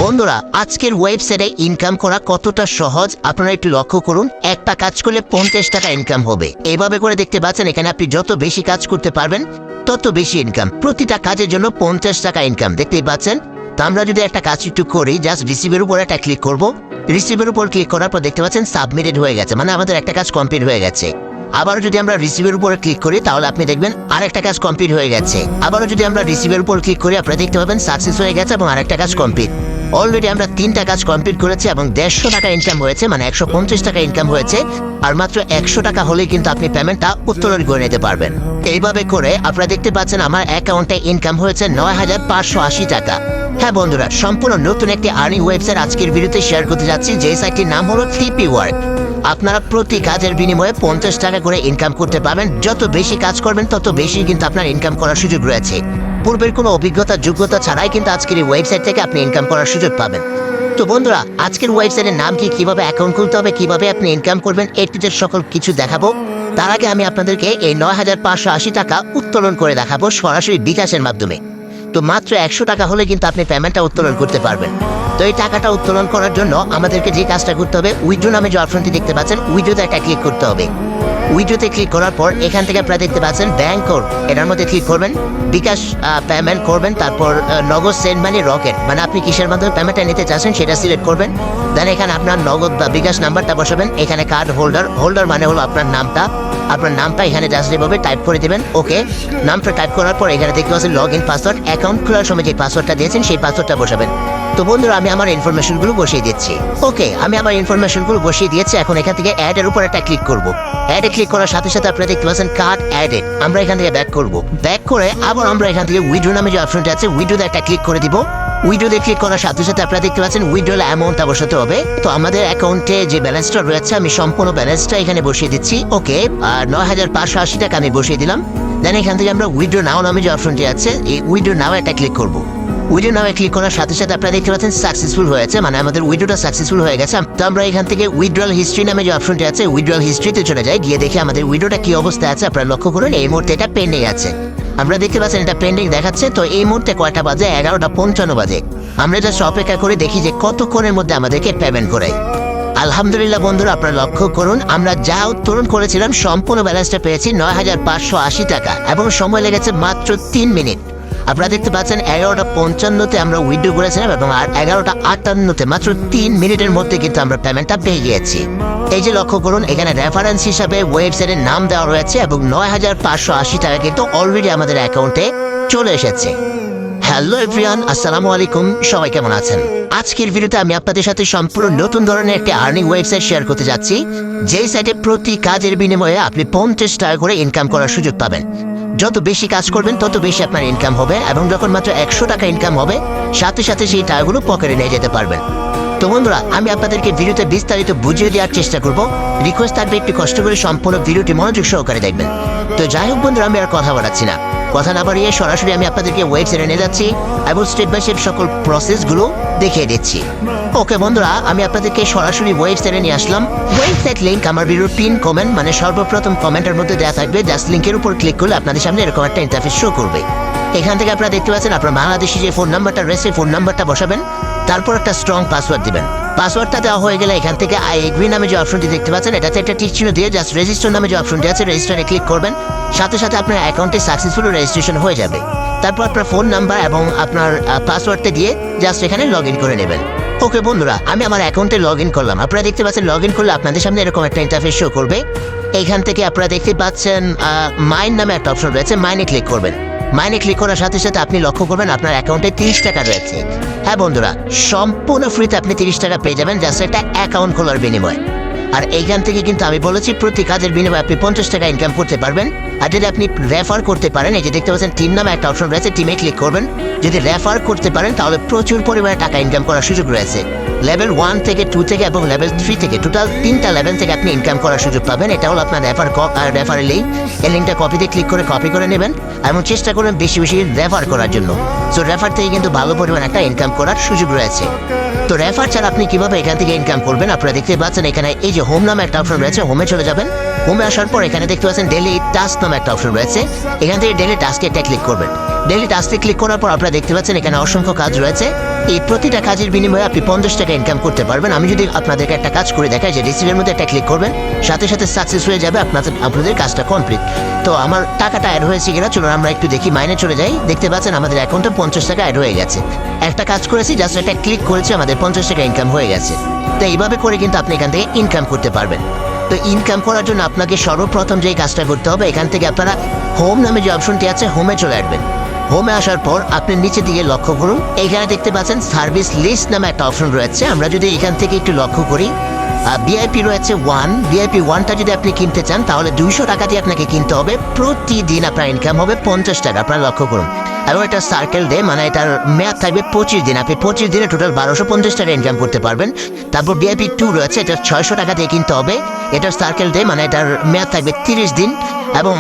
বন্ধুরা আজকের ওয়েবসাইটে ইনকাম করা কতটা সহজ আপনারা একটু লক্ষ্য করুন। একটা কাজ করলে 50 টাকা ইনকাম হবে। এভাবে করে দেখতে পাচ্ছেন এখানে আপনি যত বেশি কাজ করতে পারবেন তত বেশি ইনকাম। প্রতিটা কাজের জন্য 50 টাকা ইনকাম দেখতেই পাচ্ছেন। তো আমরা যদি একটা কাজ একটু করি, জাস্ট রিসিভের উপর একটা ক্লিক করব। রিসিভের উপর ক্লিক করার পর দেখতে পাচ্ছেন সাবমিটেড হয়ে গেছে, মানে আমাদের একটা কাজ কমপ্লিট হয়ে গেছে। আবারও যদি আমরা রিসিভের উপরে ক্লিক করি তাহলে আপনি দেখবেন আরেকটা কাজ কমপ্লিট হয়ে গেছে। আবারও যদি আমরা রিসিভের উপর ক্লিক করি আপনারা দেখতে পাবেন সাকসেস হয়ে গেছে এবং আরেকটা কাজ কমপ্লিট। অলরেডি আমরা 3টা কাজ কমপ্লিট করেছি এবং 150 টাকা ইনকাম হয়েছে, মানে 150 টাকা ইনকাম হয়েছে। আর মাত্র 100 টাকা হলেই কিন্তু আপনি পেমেন্টটা উত্তোলন করে নিতে পারবেন। এইভাবে করে আপনারা দেখতে পাচ্ছেন আমার অ্যাকাউন্টে ইনকাম হয়েছে 9580 টাকা। হ্যাঁ বন্ধুরা, সম্পূর্ণ নতুন একটি আর্নিং ওয়েবসাইট আজকের ভিডিওতে শেয়ার করতে যাচ্ছি, যে সাইটটির নাম হলো টিপি ওয়ার্ক। আপনারা প্রতি কাজের বিনিময়ে 50 টাকা করে ইনকাম করতে পারবেন। যত বেশি কাজ করবেন তত বেশি কিন্তু আপনার ইনকাম করার সুযোগ রয়েছে। পূর্বের কোনো অভিজ্ঞতা যোগ্যতা ছাড়াই কিন্তু আজকের এই ওয়েবসাইট থেকে আপনি ইনকাম করার সুযোগ পাবেন। তো বন্ধুরা আজকের ওয়েবসাইটের নাম কি, কিভাবে অ্যাকাউন্ট খুলতে হবে, কিভাবে আপনি ইনকাম করবেন, এর সকল কিছু দেখাবো। তার আগে আমি আপনাদেরকে এই 9580 টাকা উত্তোলন করে দেখাবো সরাসরি বিকাশের মাধ্যমে। তো মাত্র 100 টাকা হলে কিন্তু আপনি পেমেন্টটা উত্তোলন করতে পারবেন। তো এই টাকাটা উত্তোলন করার জন্য আমাদেরকে যে কাজটা করতে হবে, উইথড্র নামে যে অপশনটি দেখতে পাচ্ছেন উইথড্রতে একটা ক্লিক করতে হবে। উইথড্রতে ক্লিক করার পর এখান থেকে আপনারা দেখতে পাচ্ছেন ব্যাংক কোড, এটার মধ্যে ক্লিক করবেন। বিকাশ পেমেন্ট করবেন, তারপর নগদ সেন্ড মানি রকেট, মানে আপনি কিসের মাধ্যমে পেমেন্টটা নিতে চাচ্ছেন সেটা সিলেক্ট করবেন। দেন এখানে আপনার নগদ বা বিকাশ নাম্বারটা বসাবেন। এখানে কার্ড হোল্ডার মানে হলো আপনার নামটা এখানে জাস্ট এভাবে টাইপ করে দেবেন। ওকে, নামটা টাইপ করার পর এখানে দেখতে পাচ্ছেন লগ ইন পাসওয়ার্ড। অ্যাকাউন্ট খোলার সময় যে পাসওয়ার্ডটা দিয়েছেন সেই পাসওয়ার্ডটা বসাবেন। তো বন্ধুরা আমি আমার ইনফরমেশনগুলো বসিয়ে দিচ্ছি। ওকে, আমি আমার ইনফরমেশনগুলো বসিয়ে দিয়েছি। এখন এখান থেকে অ্যাডের উপর একটা ক্লিক করব। অ্যাডে ক্লিক করার সাথে সাথে আপনারা দেখতে পাচ্ছেন কার্ড অ্যাডেড। আমরা এখান থেকে ব্যাক করব। ব্যাক করে আবার আমরা এখান থেকে উইথড্র নামে যে অপশনটা আছে উইথড্রতে একটা ক্লিক করে দিব। উইথড্রতে ক্লিক করার সাথে সাথে আপনারা দেখতে পাচ্ছেন উইথড্রল অ্যামাউন্টটা বসাতে হবে। তো আমাদের অ্যাকাউন্টে যে ব্যালেন্সটা রয়েছে আমি সম্পূর্ণ ব্যালেন্সটা এখানে বসিয়ে দিচ্ছি। ওকে, 9580 টাকা আমি বসিয়ে দিলাম। দেন এখান থেকে আমরা উইথড্র নাও নামে যে অপশনটি আছে এই উইথড্র নাও একটা ক্লিক করব। উইথড্র নাও ক্লিক করার সাথে সাথে আপনারা দেখতে পাচ্ছেন সাকসেসফুল হয়েছে, মানে আমাদের উইথড্রটা সাকসেসফুল হয়ে গেছে। তো আমরা এখান থেকে উইথড্রল হিস্ট্রি নামে যে অপশনটি আছে উইথড্রল হিস্ট্রিতে চলে যাই। গিয়ে দেখি আমাদের উইথড্রটা কি অবস্থায় আছে। আপনারা লক্ষ্য করুন এই মুহূর্তে এটা পেন্ডিং আছে। আমরা দেখতে পাচ্ছেন এটা পেন্ডিং দেখাচ্ছে। তো এই মুহূর্তে কয়টা বাজে? 11:55 বাজে। আমরা জাস্ট অপেক্ষা করে দেখি যে কতক্ষণের মধ্যে আমাদেরকে পেমেন্ট করে। আলহামদুলিল্লাহ বন্ধুরা আপনারা লক্ষ্য করুন আমরা যা উত্তোলন করেছিলাম সম্পূর্ণ ব্যালেন্সটা পেয়েছি 9580 টাকা এবং সময় লেগেছে মাত্র 3 মিনিট। আপনারা দেখতে পাচ্ছেন 11:55-তে আমরা উইথড্র করেছিলাম এবং 11:58-তে মাত্র 3 মিনিটের মধ্যে কিন্তু আমরা পেমেন্টটা পেয়ে গিয়েছি। এই যে লক্ষ্য করুন এখানে রেফারেন্স হিসাবে ওয়েবসাইটের নাম দেওয়া রয়েছে এবং 9580 টাকা কিন্তু অলরেডি আমাদের অ্যাকাউন্টে চলে এসেছে। হ্যালো এভরিওয়ান, আসসালামু আলাইকুম। সবাই কেমন আছেন? আজকের ভিডিওতে আমি আপনাদের সাথে সম্পূর্ণ নতুন ধরনের একটি আর্নিং ওয়েবসাইট শেয়ার করতে যাচ্ছি, যেই সাইটে প্রতি কাজের বিনিময়ে আপনি 50 টাকা করে ইনকাম করার সুযোগ পাবেন। যত বেশি কাজ করবেন তত বেশি আপনার ইনকাম হবে এবং যখন মাত্র 100 টাকা ইনকাম হবে সাথে সাথে সেই টাকাগুলো পকেটে নিয়ে যেতে পারবেন। তো বন্ধুরা আমি আপনাদেরকে ভিডিওতে বিস্তারিত বুঝিয়ে দেওয়ার চেষ্টা করব। রিকোয়েস্ট থাকবে একটু কষ্ট করে সম্পূর্ণ ভিডিওটি মনোযোগ সহকারে দেখবেন। তো যাই হোক বন্ধুরা আমি আর কথা বাড়াচ্ছি না, কথা না বাড়িয়ে সরাসরি আমি আপনাদেরকে ওয়েবসাইটে নিয়ে যাচ্ছি এবং স্টেপ বাই স্টেপ সকল প্রসেসগুলো দেখিয়ে দিচ্ছি। ওকে বন্ধুরা আমি আপনাদেরকে সরাসরি ওয়েবসাইটে নিয়ে আসলাম। ওয়েবসাইট লিঙ্ক আমার ভিডিওর পিন কমেন্ট মানে সর্বপ্রথম কমেন্টের মধ্যে দেওয়া থাকবে। জাস্ট লিঙ্কের উপর ক্লিক করলে আপনাদের সামনে এরকম একটা ইন্টারফেস শো করবে। এখান থেকে আপনারা দেখতে পাচ্ছেন আপনার বাংলাদেশি যে ফোন নাম্বারটা রয়েছে ফোন নাম্বারটা বসাবেন, তারপর একটা স্ট্রং পাসওয়ার্ড দিবেন। পাসওয়ার্ডটা দেওয়া হয়ে গেলে এখান থেকে আই এগ্রি নামে যে অপশনটি দেখতে পাচ্ছেন এটাতে একটা টিক চিহ্ন দিয়ে জাস্ট রেজিস্টার নামে যে অপশনটি আছে রেজিস্টারে ক্লিক করবেন। সাথে সাথে আপনার অ্যাকাউন্টে সাকসেসফুল রেজিস্ট্রেশন হয়ে যাবে। তারপর আপনার ফোন নাম্বার এবং আপনার পাসওয়ার্ডটা দিয়ে জাস্ট এখানে লগ ইন করে নেবেন। ওকে বন্ধুরা আমি আমার অ্যাকাউন্টে লগ ইন করলাম। আপনারা দেখতে পাচ্ছেন লগ ইন করলে আপনাদের সামনে এরকম একটা ইন্টারফেস শো করবে। এইখান থেকে আপনারা দেখতে পাচ্ছেন মাইন নামে একটা অপশন রয়েছে, মাইনে ক্লিক করবেন। মাইনে ক্লিক করার সাথে সাথে আপনি লক্ষ্য করবেন আপনার অ্যাকাউন্টে 30 টাকা রয়েছে। হ্যাঁ বন্ধুরা সম্পূর্ণ ফ্রিতে আপনি 30 টাকা পেয়ে যাবেন জাস্ট একটা অ্যাকাউন্ট খোলার বিনিময়ে। আর এইখান থেকে কিন্তু আমি বলেছি প্রতি কাজের বিনিময়ে আপনি 50 টাকা ইনকাম করতে পারবেন। আর যদি আপনি রেফার করতে পারেন এই যে দেখতে পাচ্ছেন টিম নামে একটা অপশন রয়েছে, টিমে ক্লিক করবেন। যদি রেফার করতে পারেন তাহলে প্রচুর পরিমাণে টাকা ইনকাম করার সুযোগ রয়েছে। লেভেল 1 থেকে 2 থেকে এবং লেভেল 3 থেকে টোটাল 3টা লেভেল থেকে আপনি ইনকাম করার সুযোগ পাবেন। এটা হলো আপনার রেফারের লিঙ্ক। এই লিঙ্কটা কপিতে ক্লিক করে কপি করে নেবেন এবং চেষ্টা করবেন বেশি বেশি রেফার করার জন্য। সো রেফার থেকে কিন্তু ভালো পরিমাণ একটা ইনকাম করার সুযোগ রয়েছে। তো রেফার ছাড়া আপনি কিভাবে এখান থেকে ইনকাম করবেন আপনারা দেখতে পাচ্ছেন এখানে এই যে হোম নামে একটা অপশন রয়েছে, হোমে চলে যাবেন। হোমে আসার পর এখানে দেখতে পাচ্ছেন ডেইলি টাস্ক নামে একটা অপশন রয়েছে। এখান থেকে ডেইলি টাস্কে একটা ক্লিক করবেন। ডেইলি টাস্কে ক্লিক করার পর আপনারা দেখতে পাচ্ছেন এখানে অসংখ্য কাজ রয়েছে। এই প্রতিটা কাজের বিনিময়ে আপনি 50 টাকা ইনকাম করতে পারবেন। আমি যদি আপনাদেরকে একটা কাজ করে দেখাই যে রিসিভের মধ্যে একটা ক্লিক করবেন, সাথে সাথে সাকসেস হয়ে যাবে আপনাদের কাজটা কমপ্লিট। তো আমার টাকাটা অ্যাড হয়েছে কিনা চলুন আমরা একটু দেখি। মাইনে চলে যাই, দেখতে পাচ্ছেন আমাদের অ্যাকাউন্টে 50 টাকা অ্যাড হয়ে গেছে। একটা কাজ করেছি, জাস্ট একটা ক্লিক করেছি, আমাদের 50 টাকা ইনকাম হয়ে গেছে। তো এইভাবে করে কিন্তু আপনি এখান থেকে ইনকাম করতে পারবেন। তো ইনকাম করার জন্য আপনাকে সর্বপ্রথম যেই কাজটা করতে হবে, এখান থেকে আপনারা হোম নামে যে অপশনটি আছে হোমে চলে আসবেন। হোমে আসার পর আপনি নিচের দিকে লক্ষ্য করুন, এখানে দেখতে পাচ্ছেন সার্ভিস লিস্ট নামে একটা অপশন রয়েছে। আমরা যদি এখান থেকে একটু লক্ষ্য করি, ভিআইপি রয়েছে 1, ভিআইপি 1টা যদি আপনি কিনতে চান তাহলে 200 টাকা দিয়ে আপনাকে কিনতে হবে। প্রতিদিন আপনার ইনকাম হবে 50 টাকা, আপনারা লক্ষ্য করুন। এবং এটা সার্কেল ডে, মানে এটার মেয়াদ থাকবে 25 দিন। আপনি 25 দিনে টোটাল 1250 টাকা ইনকাম করতে পারবেন। তারপর ভিআইপি 2 রয়েছে, এটা 600 টাকা দিয়ে কিনতে হবে। এটার সার্কেল ডে, মানে এটার মেয়াদ থাকবে 30 দিন। এবং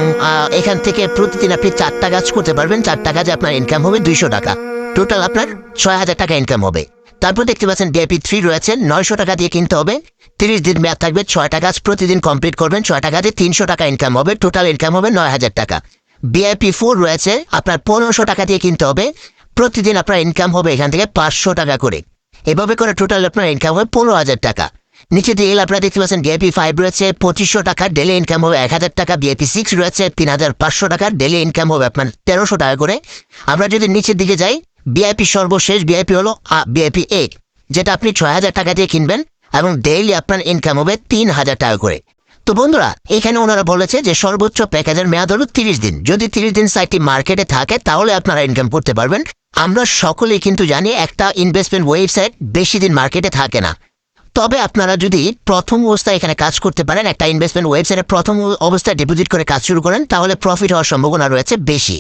এখান থেকে প্রতিদিন আপনি 4টা কাজ করতে পারবেন। 4টা কাজে আপনার ইনকাম হবে 200 টাকা, টোটাল আপনার 6000 টাকা ইনকাম হবে। তারপর দেখতে পাচ্ছেন ভিআইপি 3 রয়েছে, 900 টাকা দিয়ে কিনতে হবে। 30 দিন মেয়াদ থাকবে, 6টা কাজ প্রতিদিন কমপ্লিট করবেন। 6টা কাজে 300 টাকা ইনকাম হবে, টোটাল ইনকাম হবে 9000 টাকা। ভিআইপি 4 রয়েছে, আপনার 1500 টাকা দিয়ে কিনতে হবে। প্রতিদিন আপনার ইনকাম হবে এখান থেকে 500 টাকা করে। এভাবে করে টোটাল আপনার ইনকাম হবে 15000 টাকা। নিচে দিয়ে আপনারা দেখতে পাচ্ছেন ভিআইপি 5 রয়েছে, 2500 টাকা, ডেলি ইনকাম হবে 1000 টাকা। ভিআইপি 6 রয়েছে, 3500 টাকা, ডেলি ইনকাম হবে আপনার 1300 টাকা করে। আমরা যদি নিচের দিকে যাই, ভিআইপি সর্বশেষ ভিআইপি হলো ভিআইপি 8, যেটা আপনি 6000 টাকা দিয়ে কিনবেন এবং ডেইলি আপনার ইনকাম হবে 3000 টাকা করে। তো বন্ধুরা, এখানে ওনারা বলেছে যে সর্বোচ্চ প্যাকেজের মেয়াদ হলো 30 দিন। যদি 30 দিন সাইটটি মার্কেটে থাকে তাহলে আপনারা ইনকাম করতে পারবেন। আমরা সকলেই কিন্তু জানি একটা ইনভেস্টমেন্ট ওয়েবসাইট বেশি দিন মার্কেটে থাকে না। তবে আপনারা যদি প্রথম অবস্থায় এখানে কাজ করতে পারেন, একটা ইনভেস্টমেন্ট ওয়েবসাইটে প্রথম অবস্থায় ডিপোজিট করে কাজ শুরু করেন, তাহলে প্রফিট হওয়ার সম্ভাবনা রয়েছে বেশি।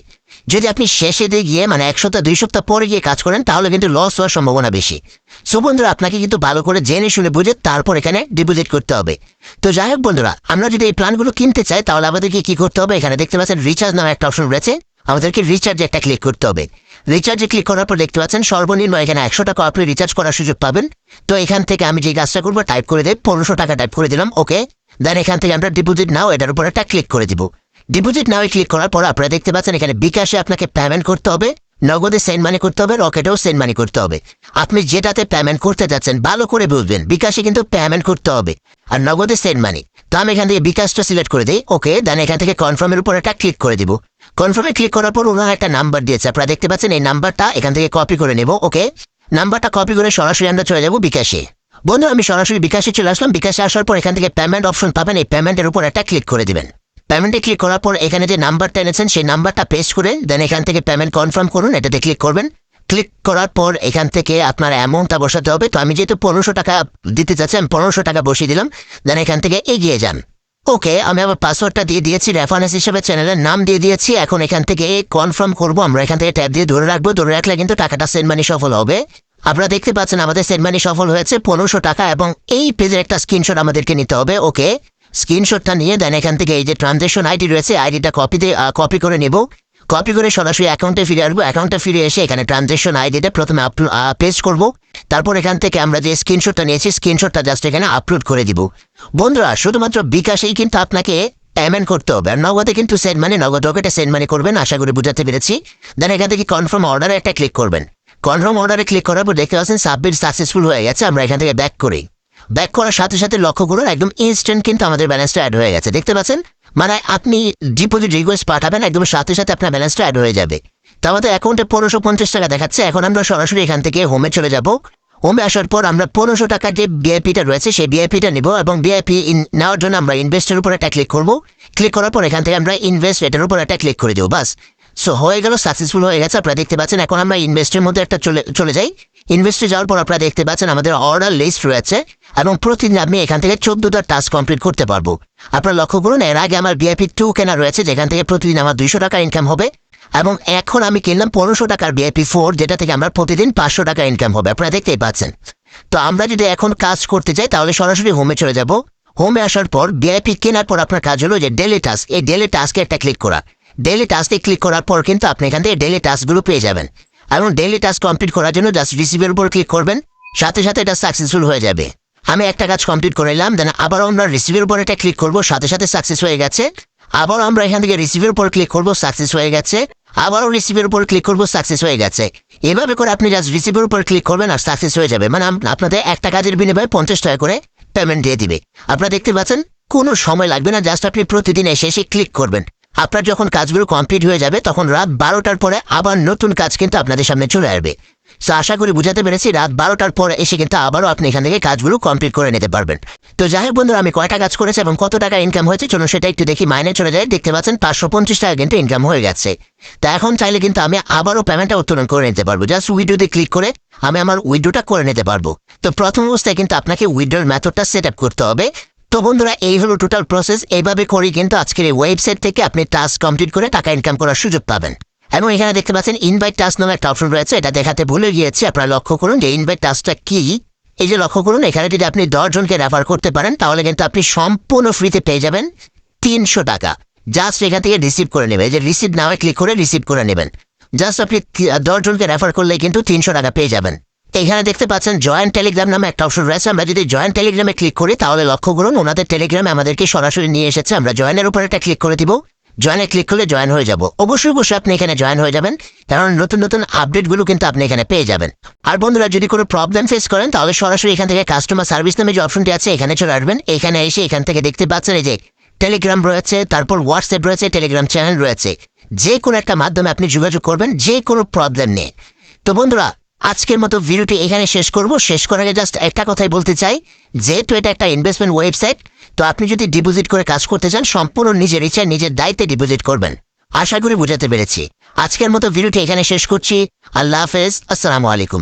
যদি আপনি শেষে দিয়ে গিয়ে মানে 1 সপ্তাহ 2 সপ্তাহ পরে গিয়ে কাজ করেন তাহলে কিন্তু লস হওয়ার সম্ভাবনা বেশি। সো বন্ধুরা, আপনাকে কিন্তু ভালো করে জেনে শুনে বুঝে তারপর এখানে ডিপোজিট করতে হবে। তো যাই হোক বন্ধুরা, আমরা যদি এই প্ল্যানগুলো কিনতে চাই তাহলে আমাদেরকে কি করতে হবে, এখানে দেখতে পাচ্ছেন রিচার্জ নামে একটা অপশন রয়েছে, আমাদেরকে রিচার্জে একটা ক্লিক করতে হবে। রিচার্জে ক্লিক করার পর দেখতে পাচ্ছেন সর্বনিম্ন এখানে 100 টাকা আপনি রিচার্জ করার সুযোগ পাবেন। তো এখান থেকে আমি যে কাজটা করবো, টাইপ করে দেয় 1500 টাকা টাইপ করে দিলাম, ওকে। দেন এখান থেকে আমরা ডিপোজিট নাও এটার উপর একটা ক্লিক করে দিব। ডিপোজিট নাও ক্লিক করার পর আপনারা দেখতে পাচ্ছেন এখানে বিকাশে আপনাকে পেমেন্ট করতে হবে, নগদে সেন্ড মানি করতে হবে, রকেটেও সেন্ড মানি করতে হবে। আপনি যেটাতে পেমেন্ট করতে যাচ্ছেন ভালো করে বুঝবেন, বিকাশে কিন্তু পেমেন্ট করতে হবে আর নগদে সেন্ড মানি। তো আমি এখান থেকে বিকাশটা সিলেক্ট করে দিই, ওকে। দেন এখান থেকে কনফার্মের উপর একটা ক্লিক করে দিব। কনফার্মে ক্লিক করার পর ওনারা একটা নাম্বার দিয়েছে, আপনারা দেখতে পাচ্ছেন এই নাম্বারটা এখান থেকে কপি করে নেব, ওকে। নাম্বারটা কপি করে সরাসরি আমরা চলে যাব বিকাশে। বন্ধু, আমি সরাসরি বিকাশে চলে আসলাম। বিকাশে আসার পর এখান থেকে পেমেন্ট অপশন পাবেন, এই পেমেন্টের উপর একটা ক্লিক করে দিবেন। পেমেন্টে ক্লিক করার পর এখানে যে নাম্বারটা এনেছেন সেই নাম্বারটা পেস্ট করে দেন এখান থেকে পেমেন্ট কনফার্ম করুন, এটাতে ক্লিক করবেন। ক্লিক করার পর এখান থেকে আপনার অ্যামাউন্টটা বসাতে হবে। তো আমি যেহেতু 1500 টাকা দিতে চাচ্ছি, আমি 1500 টাকা বসিয়ে দিলাম। দেন এখান থেকে এগিয়ে যান, ওকে। আমি আবার পাসওয়ার্ডটা দিয়ে দিয়েছি, রেফারেন্স হিসেবে চ্যানেলের নাম দিয়ে দিয়েছি। এখন এখান থেকে কনফার্ম করবো আমরা, এখান থেকে ট্যাব দিয়ে ধরে রাখবো। ধরে রাখলে কিন্তু টাকাটা সেন্ড মানি সফল হবে। আপনারা দেখতে পাচ্ছেন আমাদের সেন্ড মানি সফল হয়েছে 1500 টাকা। এবং এই পেজের একটা স্ক্রিনশট আমাদেরকে নিতে হবে, ওকে। স্ক্রিনশটটা নিয়ে দেন এখান থেকে এই যে ট্রানজ্যাকশন আইডি রয়েছে, আইডিটা কপি করে নেব। কপি করে সরাসরি অ্যাকাউন্টে ফিরে আসবো। অ্যাকাউন্টে ফিরে এসে এখানে ট্রানজ্যাকশন আইডিটা প্রথমে পেস্ট করব। তারপর এখান থেকে আমরা যে স্ক্রিনশটটা নিয়েছি স্ক্রিনশটটা জাস্ট এখানে আপলোড করে দিব। বন্ধুরা, শুধুমাত্র বিকাশেই কিন্তু আপনাকে পেমেন্ট করতে হবে, আর নগদে কিন্তু সেন্ড মানি, নগদ রকেটে সেন্ড মানি করবেন। আশা করি বুঝাতে পেরেছি। দেন এখান থেকে কনফার্ম অর্ডারে একটা ক্লিক করবেন। কনফার্ম অর্ডারে ক্লিক করার পর দেখতে পাচ্ছেন সাবমিট সাকসেসফুল হয়ে গেছে। আমরা এখান থেকে ব্যাক করি। ব্যাক করার সাথে সাথে লক্ষ্য করুন একদম ইনস্ট্যান্ট কিন্তু আমাদের ব্যালেন্সটা অ্যাড হয়ে গেছে, দেখতে পাচ্ছেন। মানে আপনি ডিপোজিট রিকোয়েস্ট পাঠাবেন, একদম সাথে সাথে আপনার ব্যালেন্সটা অ্যাড হয়ে যাবে। তো আমাদের অ্যাকাউন্টে 1550 টাকা দেখাচ্ছে। এখন আমরা সরাসরি এখান থেকে হোমে চলে যাব। হোমে আসার পর আমরা 1500 টাকার যে ভিআইপিটা রয়েছে সেই ভিআইপিটা নিব এবং ভিআইপি নেওয়ার জন্য আমরা ইনভেস্টের উপর একটা ক্লিক করব। ক্লিক করার পর এখান থেকে আমরা ইনভেস্ট এটার উপর একটা ক্লিক করে দেবো, বাস। সো হয়ে গেল, সাকসেসফুল হয়ে গেছে। আপনারা দেখতে পাচ্ছেন। এখন আমরা ইনভেস্টের মধ্যে একটা চলে যাই। ইনভেস্টে যাওয়ার পর আপনারা দেখতে পাচ্ছেন আমাদের অর্ডার লিস্ট রয়েছে এবং প্রতিদিন আমি এখান থেকে 14টা টাস্ক কমপ্লিট করতে পারবো। আপনারা লক্ষ্য করুন, এর আগে আমার ভিআইপি 2 কেনা রয়েছে যেখান থেকে প্রতিদিন আমার 200 টাকা ইনকাম হবে। এবং এখন আমি কিনলাম 1500 টাকার ভিআইপি 4, যেটা থেকে আমার প্রতিদিন 500 টাকা ইনকাম হবে। আপনারা দেখতেই পাচ্ছেন। তো আমরা যদি এখন কাজ করতে চাই তাহলে সরাসরি হোমে চলে যাব। হোমে আসার পর ভিআইপি কেনার পর আপনার কাজ হলো যে ডেইলি টাস্ক, এই ডেইলি টাস্কে একটা ক্লিক করা। ডেইলি টাস্কে ক্লিক করার পর কিন্তু আপনি এখান থেকে ডেইলি টাস্কগুলো পেয়ে যাবেন। এবং ডেইলি টাস্ক কমপ্লিট করার জন্য জাস্ট রিসিভের উপর ক্লিক করবেন, সাথে সাথে এটা সাকসেসফুল হয়ে যাবে। আমি একটা কাজ কমপ্লিট করে নিলাম, দেন আবার আমরা রিসিভের উপর এটা ক্লিক করবো, সাথে সাথে সাকসেস হয়ে গেছে। আবার আমরা এখান থেকে রিসিভের উপর ক্লিক করবো, সাকসেস হয়ে গেছে। আবারও রিসিভের উপর ক্লিক করবো, সাকসেস হয়ে গেছে। এভাবে করে আপনি জাস্ট রিসিভের উপর ক্লিক করবেন আর সাকসেস হয়ে যাবে, মানে আপনাদের একটা কাজের বিনিময়ে 50 টাকা করে পেমেন্ট দিয়ে দিবে। আপনারা দেখতে পাচ্ছেন কোনো সময় লাগবে না, জাস্ট আপনি প্রতিদিন এসে এসে ক্লিক করবেন। আপনার যখন কাজগুলো কমপ্লিট হয়ে যাবে তখন রাত 12টার পরে আবার নতুন কাজ কিন্তু আপনাদের সামনে চলে আসবে। তো আশা করি বুঝাতে পেরেছি, রাত 12টার পরে এসে কিন্তু আবারও আপনি এখান থেকে কাজগুলো কমপ্লিট করে নিতে পারবেন। তো যাই হোক বন্ধুরা, আমি কয়টা কাজ করেছি এবং কত টাকা ইনকাম হয়েছে চলুন সেটা একটু দেখি। মাইনে চলে যায়, দেখতে পাচ্ছেন 525 টাকা কিন্তু ইনকাম হয়ে গেছে। তা এখন চাইলে কিন্তু আমি আবারও পেমেন্টটা উত্তোলন করে নিতে পারবো, জাস্ট উইড্রোতে ক্লিক করে আমি আমার উইড্রোটা করে নিতে পারবো। তো প্রথম অবস্থায় কিন্তু আপনাকে উইড্রোর মেথডটা সেট আপ করতে হবে। তো বন্ধুরা, এই হলো টোটাল প্রসেস। এইভাবে করেই কিন্তু আজকের এই ওয়েবসাইট থেকে আপনি টাস্ক কমপ্লিট করে টাকা ইনকাম করার সুযোগ পাবেন। এবং এখানে দেখতে পাচ্ছেন ইনভাইট টাস্ক নামে একটা অপশন রয়েছে, এটা দেখাতে ভুলে গিয়েছি। আপনারা লক্ষ্য করুন যে ইনভাইট টাস্কটা কি। এই যে লক্ষ্য করুন, এখানে যদি আপনি 10 জনকে রেফার করতে পারেন তাহলে কিন্তু আপনি সম্পূর্ণ ফ্রিতে পেয়ে যাবেন 300 টাকা। জাস্ট এখান থেকে রিসিভ করে নেবেন, এই যে রিসিভ নামে ক্লিক করে রিসিভ করে নেবেন। জাস্ট আপনি 10 জনকে রেফার করলে কিন্তু 300 টাকা পেয়ে যাবেন। এখানে দেখতে পাচ্ছেন জয়েন টেলিগ্রাম নামে একটা অপশন রয়েছে, আমরা যদি জয়েন টেলিগ্রামে ক্লিক করি তাহলে লক্ষ্য করুন ওনাদের টেলিগ্রামে আমাদেরকে সরাসরি নিয়ে এসেছে। আমরা জয়েনের উপর একটা ক্লিক করে দিব, জয়েনে ক্লিক করলে জয়েন হয়ে যাব। অবশ্যই অবশ্যই আপনি এখানে জয়েন হয়ে যাবেন, কারণ নতুন নতুন আপডেটগুলো কিন্তু আপনি এখানে পেয়ে যাবেন। আর বন্ধুরা, যদি কোনো প্রবলেম ফেস করেন তাহলে সরাসরি এখান থেকে কাস্টমার সার্ভিস নামে যে অপশনটি আছে এখানে চলে আসবেন। এখানে এসে এখান থেকে দেখতে পাচ্ছেন এই যে টেলিগ্রাম রয়েছে, তারপর হোয়াটসঅ্যাপ রয়েছে, টেলিগ্রাম চ্যানেল রয়েছে। যে কোনো একটা মাধ্যমে আপনি যোগাযোগ করবেন, যে কোনো প্রবলেম নেই। তো বন্ধুরা, আজকের মতো ভিডিওটি এখানে শেষ করব। শেষ করার আগে জাস্ট একটা কথাই বলতে চাই, যেহেতু এটা একটা ইনভেস্টমেন্ট ওয়েবসাইট, তো আপনি যদি ডিপোজিট করে কাজ করতে চান সম্পূর্ণ নিজের ইচ্ছায় নিজের দায়িত্বে ডিপোজিট করবেন। আশা করি বুঝাতে পেরেছি। আজকের মতো ভিডিওটি এখানে শেষ করছি। আল্লাহ হাফেজ, আসসালামু আলাইকুম।